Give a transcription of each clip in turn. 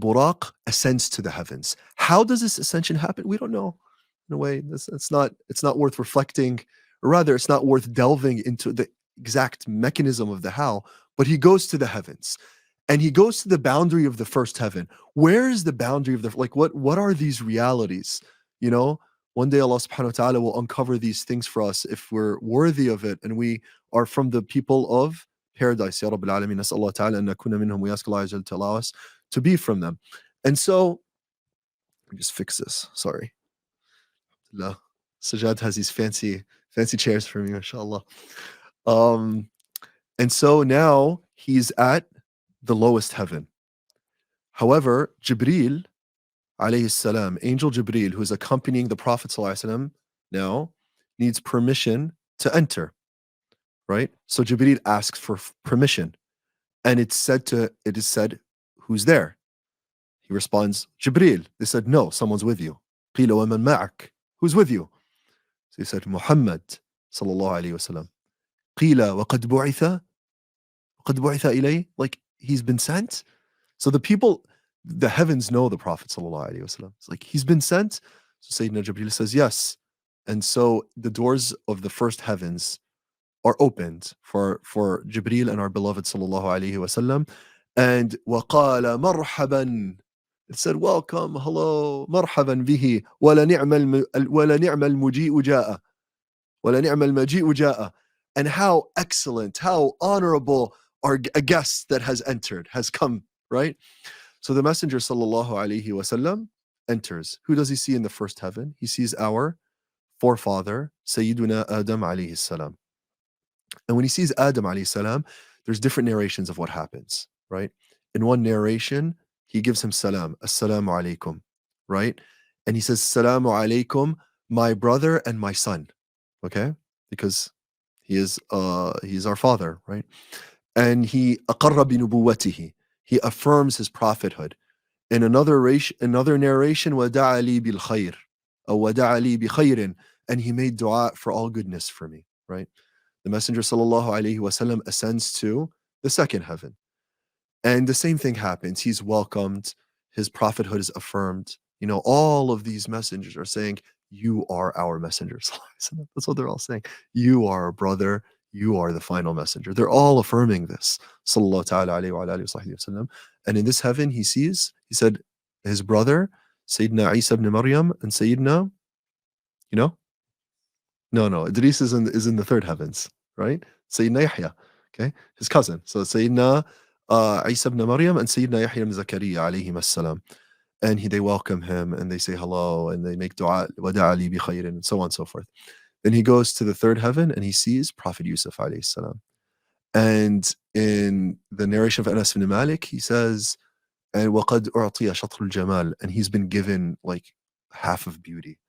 Buraq ascends to the heavens. How does this ascension happen? We don't know. In a way, it's not worth reflecting, or rather, it's not worth delving into the exact mechanism of the how. But he goes to the heavens, and he goes to the boundary of the first heaven. Where is the boundary of the what are these realities? You know, one day Allah subhanahu wa ta'ala will uncover these things for us if we're worthy of it and we are from the people of paradise. Ya Rabbil Alameen, nas'al Allah ta'ala an nakuna minhum, we ask Allah to allow us to be from them. And so, let me just fix this. Sorry. Sajad has these fancy chairs for me, mashallah. And so now he's at the lowest heaven. However, Jibreel, alayhi salam, Angel Jibreel, who is accompanying the Prophet sallallahu alaihi wasallam now, needs permission to enter, right? So Jibreel asks for permission, and it is said, who's there? He responds, Jibreel. They said, no, someone's with you. قِيلَ وَمَنْ مَعَكَ? Who's with you? So he said, Muhammad sallallahu alayhi wasallam. قِيلَ وَقَدْ بُعِثَ إِلَيْهِ? Like, he's been sent? So the heavens know the Prophet sallallahu alayhi wasallam. It's like, he's been sent? So Sayyidina Jibreel says, yes. And so the doors of the first heavens are opened for Jibreel and our beloved sallallahu alayhi wasallam. And وَقَالَ مَرْحَبًا. It said, welcome, hello, مرحبا به وَلَنِعْمَ الْمُجِيءُ جَاءَ وَلَنِعْمَ الْمَجِيءُ جَاءَ. And how excellent, how honorable a guest that has come, right? So the Messenger sallallahu alayhi wasallam enters. Who does he see in the first heaven? He sees our forefather, Sayyiduna Adam alayhi salam. And when he sees Adam alayhi salam, there's different narrations of what happens, right? In one narration, he gives him salam, assalamu alaikum, right? And he says, salamu alaikum, my brother and my son, okay? Because he's our father, right? And he aqarra bi nubuwwatihi, he affirms his prophethood. In another narration, wada'a li bil khair, or wada'a li bi khairin, and he made dua for all goodness for me, right? The Messenger sallallahu alaihi wasallam ascends to the second heaven. And the same thing happens. He's welcomed. His prophethood is affirmed. You know, all of these messengers are saying, you are our messenger. That's what they're all saying. You are our brother. You are the final messenger. They're all affirming this. Sallallahu ta'ala alayhi wa alihi wa sallam. And in this heaven, he said, his brother, Sayyidina Isa ibn Maryam, and Sayyidina, you know? No, Idris is in the third heavens, right? Sayyidina Yahya, okay? His cousin. So Sayyidina Isa ibn Maryam and Sayyidina Yahya ibn Zakaria alayhim as-salam. And they welcome him and they say hello and they make dua, wada'a li bi khairin, and so on and so forth. Then he goes to the third heaven and he sees Prophet Yusuf alayhi salam. And in the narration of Anas ibn Malik, he says, and وَقَدْ أُعْطِيَ شَطْرُ الْجَمَالِ, and he's been given like half of beauty,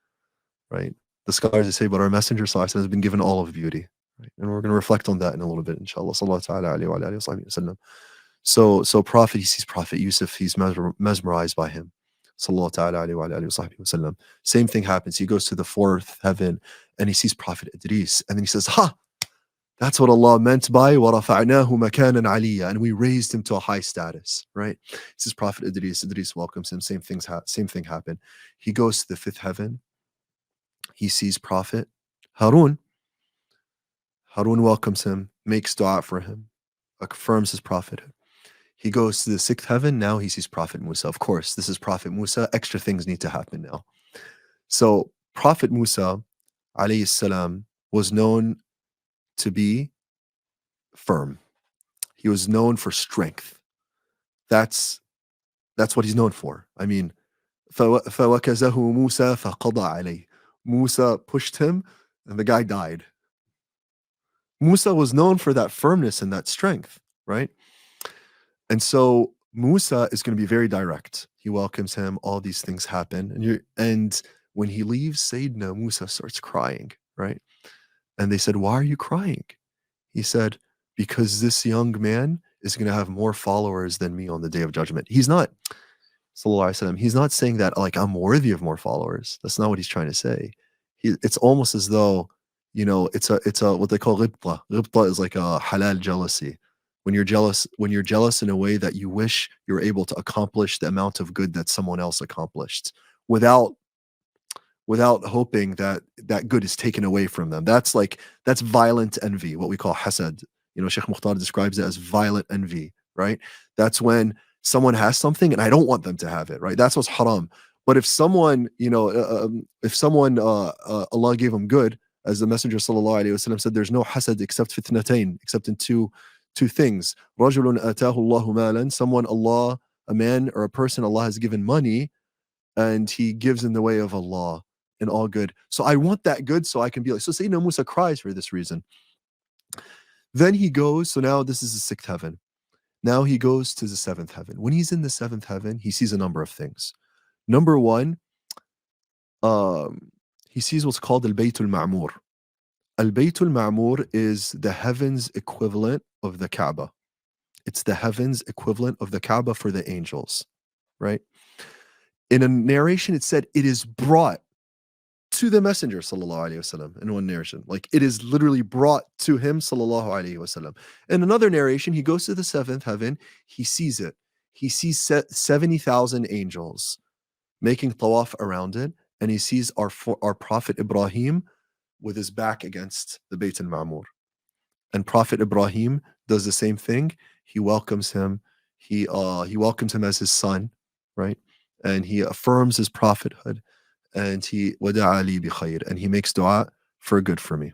right? The scholars they say, but our Messenger sallallahu alaihi wasallam has been given all of beauty, right? And we're going to reflect on that in a little bit, inshallah. Sallallahu ta'ala alayhi wa alihi wa sallam. So Prophet, he sees Prophet Yusuf, he's mesmerized by him. Sallallahu ta'ala alayhi wa alihi wa sallam. Same thing happens. He goes to the fourth heaven and he sees Prophet Idris, and then he says, that's what Allah meant by وَرَفَعْنَاهُ مَكَانًا عَلِيًّا, and we raised him to a high status, right? This is Prophet Idris. Idris welcomes him. Same thing happened. He goes to the fifth heaven. He sees Prophet Harun. Harun welcomes him, makes dua for him, affirms his prophethood. He goes to the sixth heaven. Now he sees Prophet Musa. Of course, this is Prophet Musa. Extra things need to happen now. So Prophet Musa, alayhi salam, was known to be firm. He was known for strength. That's what he's known for. I mean, فَوَكَزَهُ مُوسَى فَقَضَى عَلَيْهِ. Musa pushed him and the guy died. Musa was known for that firmness and that strength, right? And so Musa is going to be very direct. He welcomes him. All these things happen. And when he leaves, Sayyidina Musa starts crying, right? And they said, why are you crying? He said, because this young man is going to have more followers than me on the day of judgment. He's not, sallallahu alaihi wasallam, he's not saying that like I'm worthy of more followers. That's not what he's trying to say. It's almost as though, you know, it's a what they call ghibta. Ghibta is like a halal jealousy. When you're jealous in a way that you wish you were able to accomplish the amount of good that someone else accomplished without hoping that that good is taken away from them. That's violent envy, what we call hasad. Sheikh Mukhtar describes it as violent envy, right? That's when someone has something and I don't want them to have it, right? That's what's haram. But if someone, Allah gave them good, as the Messenger sallallahu alaihi wasallam said, there's no hasad except fitnatain, except in two things. Rajulun atahu Allahu malan, someone Allah, a man or a person Allah has given money, and he gives in the way of Allah in all good. So I want that good so I can be like, so Sayyidina Musa cries for this reason. Then he goes, so now this is the sixth heaven. Now he goes to the seventh heaven. When he's in the seventh heaven, he sees a number of things. Number one, he sees what's called Al-Baytul Ma'mur. Al-Baytul Ma'mur is the heavens equivalent of the Kaaba. It's the heavens equivalent of the Kaaba for the angels, right? In a narration, it said it is brought to the Messenger sallallahu alaihi wasallam. In one narration, like it is literally brought to him sallallahu alaihi wasallam. In another narration, he goes to the seventh heaven. He sees it. He sees 70,000 angels making tawaf around it, and he sees our Prophet Ibrahim with his back against the Bayt al-Ma'mur. And Prophet Ibrahim does the same thing. He welcomes him. He welcomes him as his son, right? And he affirms his prophethood. And he wada'a li bi khair, and he makes dua for good for me.